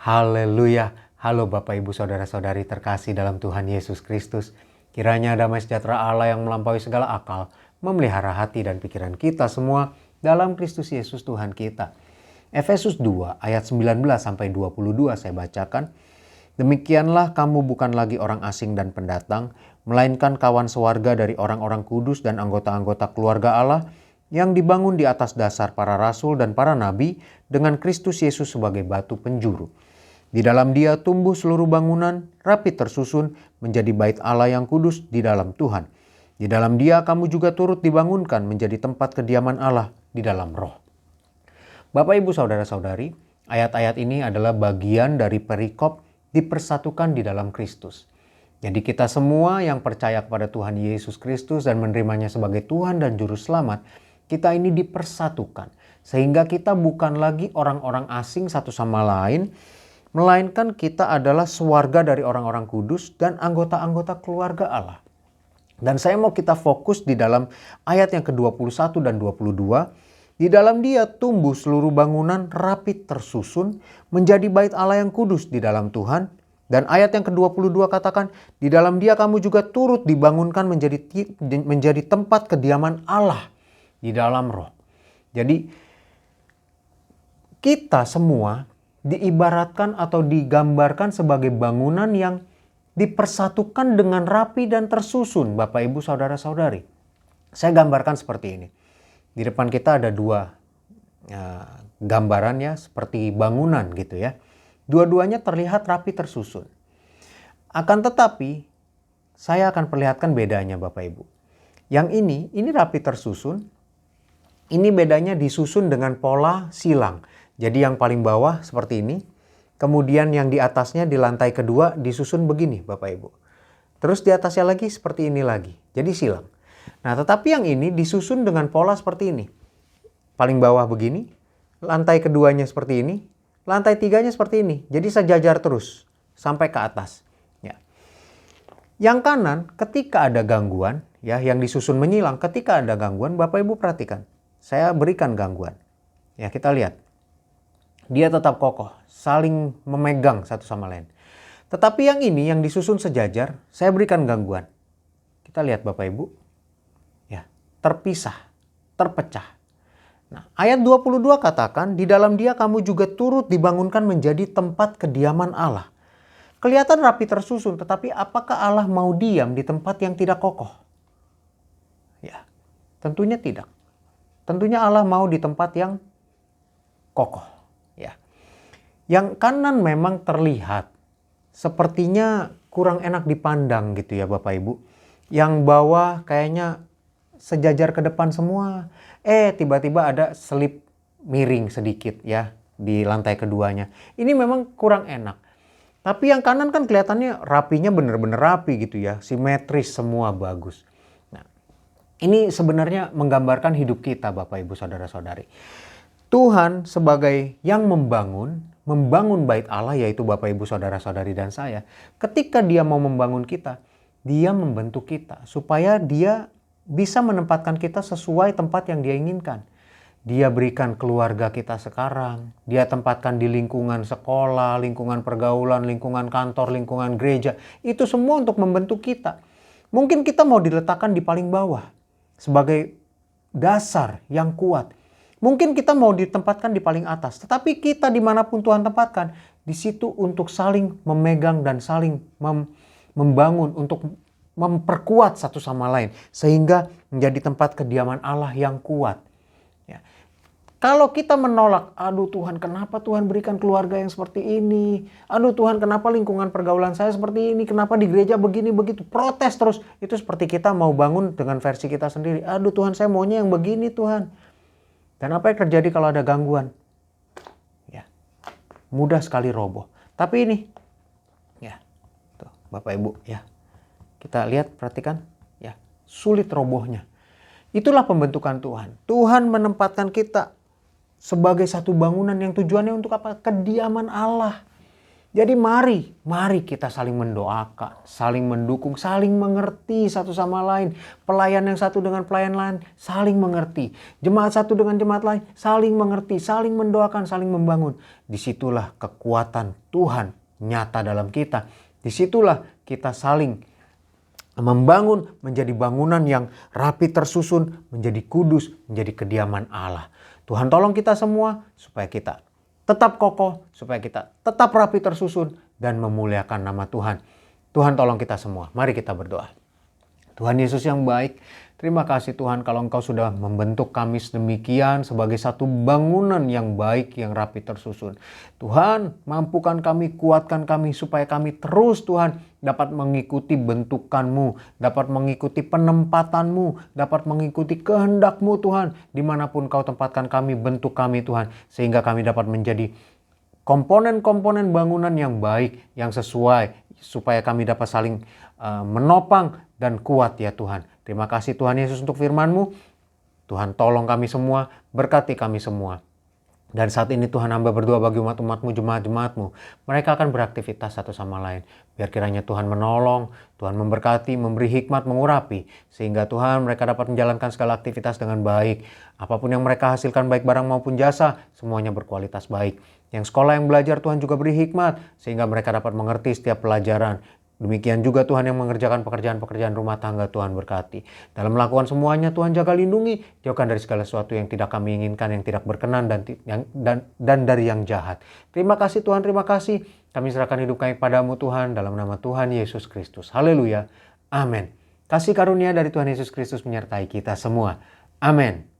Haleluya. Halo Bapak Ibu Saudara-saudari terkasih dalam Tuhan Yesus Kristus. Kiranya damai sejahtera Allah yang melampaui segala akal memelihara hati dan pikiran kita semua dalam Kristus Yesus Tuhan kita. Efesus 2 ayat 19 sampai 22 saya bacakan. Demikianlah kamu bukan lagi orang asing dan pendatang, melainkan kawan sewarga dari orang-orang kudus dan anggota-anggota keluarga Allah yang dibangun di atas dasar para rasul dan para nabi dengan Kristus Yesus sebagai batu penjuru. Di dalam Dia tumbuh seluruh bangunan, rapi tersusun menjadi bait Allah yang kudus di dalam Tuhan. Di dalam Dia kamu juga turut dibangunkan menjadi tempat kediaman Allah di dalam Roh. Bapak Ibu Saudara-saudari, ayat-ayat ini adalah bagian dari perikop dipersatukan di dalam Kristus. Jadi kita semua yang percaya kepada Tuhan Yesus Kristus dan menerimanya sebagai Tuhan dan Juru Selamat, kita ini dipersatukan. Sehingga kita bukan lagi orang-orang asing satu sama lain, melainkan kita adalah sewarga dari orang-orang kudus dan anggota-anggota keluarga Allah. Dan saya mau kita fokus di dalam ayat yang ke-21 dan 22. Di dalam Dia tumbuh seluruh bangunan rapi tersusun menjadi bait Allah yang kudus di dalam Tuhan. Dan ayat yang ke-22 katakan, di dalam Dia kamu juga turut dibangunkan menjadi tempat kediaman Allah di dalam Roh. Jadi kita semua diibaratkan atau digambarkan sebagai bangunan yang dipersatukan dengan rapi dan tersusun, Bapak Ibu Saudara-saudari. Saya gambarkan seperti ini. Di depan kita ada dua gambarannya seperti bangunan gitu ya. Dua-duanya terlihat rapi tersusun. Akan tetapi saya akan perlihatkan bedanya Bapak Ibu. Yang ini rapi tersusun. Ini bedanya disusun dengan pola silang. Jadi yang paling bawah seperti ini. Kemudian yang di atasnya di lantai kedua disusun begini Bapak Ibu. Terus di atasnya lagi seperti ini lagi. Jadi silang. Nah tetapi yang ini disusun dengan pola seperti ini. Paling bawah begini. Lantai keduanya seperti ini. Lantai tiganya seperti ini. Jadi sejajar terus sampai ke atas. Ya. Yang kanan ketika ada gangguan. Ya, yang disusun menyilang ketika ada gangguan. Bapak Ibu perhatikan. Saya berikan gangguan. Ya kita lihat. Dia tetap kokoh, saling memegang satu sama lain. Tetapi yang ini, yang disusun sejajar, saya berikan gangguan. Kita lihat Bapak Ibu. Ya, terpisah, terpecah. Nah, ayat 22 katakan, di dalam Dia kamu juga turut dibangunkan menjadi tempat kediaman Allah. Kelihatan rapi tersusun, tetapi apakah Allah mau diam di tempat yang tidak kokoh? Ya, tentunya tidak. Tentunya Allah mau di tempat yang kokoh. Ya. Yang kanan memang terlihat sepertinya kurang enak dipandang gitu ya Bapak Ibu. Yang bawah kayaknya sejajar ke depan semua. Tiba-tiba ada selip miring sedikit ya di lantai keduanya. Ini memang kurang enak. Tapi yang kanan kan kelihatannya rapinya bener-bener rapi gitu ya. Simetris semua bagus. Nah, ini sebenarnya menggambarkan hidup kita Bapak Ibu Saudara-saudari. Tuhan sebagai yang membangun bait Allah yaitu Bapak Ibu Saudara-saudari dan saya. Ketika Dia mau membangun kita, Dia membentuk kita supaya Dia bisa menempatkan kita sesuai tempat yang Dia inginkan. Dia berikan keluarga kita sekarang, Dia tempatkan di lingkungan sekolah, lingkungan pergaulan, lingkungan kantor, lingkungan gereja. Itu semua untuk membentuk kita. Mungkin kita mau diletakkan di paling bawah sebagai dasar yang kuat. Mungkin kita mau ditempatkan di paling atas, tetapi kita dimanapun Tuhan tempatkan, di situ untuk saling memegang dan saling membangun, untuk memperkuat satu sama lain, sehingga menjadi tempat kediaman Allah yang kuat. Ya. Kalau kita menolak, aduh Tuhan kenapa Tuhan berikan keluarga yang seperti ini, aduh Tuhan kenapa lingkungan pergaulan saya seperti ini, kenapa di gereja begini begitu, protes terus, itu seperti kita mau bangun dengan versi kita sendiri, aduh Tuhan saya maunya yang begini Tuhan. Dan apa yang terjadi kalau ada gangguan? Ya, mudah sekali roboh. Tapi ini, ya, tuh, Bapak Ibu, ya, kita lihat, perhatikan, ya, sulit robohnya. Itulah pembentukan Tuhan. Tuhan menempatkan kita sebagai satu bangunan yang tujuannya untuk apa? Kediaman Allah. Jadi mari kita saling mendoakan, saling mendukung, saling mengerti satu sama lain. Pelayan yang satu dengan pelayan lain saling mengerti. Jemaat satu dengan jemaat lain saling mengerti, saling mendoakan, saling membangun. Disitulah kekuatan Tuhan nyata dalam kita. Disitulah kita saling membangun menjadi bangunan yang rapi tersusun, menjadi kudus, menjadi kediaman Allah. Tuhan tolong kita semua supaya kita tetap kokoh, supaya kita tetap rapi tersusun dan memuliakan nama Tuhan. Tuhan tolong kita semua. Mari kita berdoa. Tuhan Yesus yang baik, terima kasih Tuhan kalau Engkau sudah membentuk kami sedemikian sebagai satu bangunan yang baik, yang rapi tersusun. Tuhan, mampukan kami, kuatkan kami supaya kami terus Tuhan dapat mengikuti bentukan-Mu, dapat mengikuti penempatan-Mu, dapat mengikuti kehendak-Mu Tuhan, dimanapun Kau tempatkan kami, bentuk kami Tuhan, sehingga kami dapat menjadi komponen-komponen bangunan yang baik, yang sesuai, supaya kami dapat saling menopang dan kuat ya Tuhan. Terima kasih Tuhan Yesus untuk firman-Mu. Tuhan tolong kami semua, berkati kami semua. Dan saat ini Tuhan hamba berdoa bagi umat-umat-Mu, jemaat-jemaat-Mu. Mereka akan beraktivitas satu sama lain. Biar kiranya Tuhan menolong, Tuhan memberkati, memberi hikmat, mengurapi. Sehingga Tuhan mereka dapat menjalankan segala aktivitas dengan baik. Apapun yang mereka hasilkan baik barang maupun jasa, semuanya berkualitas baik. Yang sekolah yang belajar Tuhan juga beri hikmat. Sehingga mereka dapat mengerti setiap pelajaran. Demikian juga Tuhan yang mengerjakan pekerjaan-pekerjaan rumah tangga, Tuhan berkati. Dalam melakukan semuanya Tuhan jaga lindungi, jauhkan dari segala sesuatu yang tidak kami inginkan, yang tidak berkenan dan dari yang jahat. Terima kasih Tuhan, terima kasih. Kami serahkan hidup kami padamu Tuhan, dalam nama Tuhan Yesus Kristus. Haleluya. Amin. Kasih karunia dari Tuhan Yesus Kristus menyertai kita semua. Amin.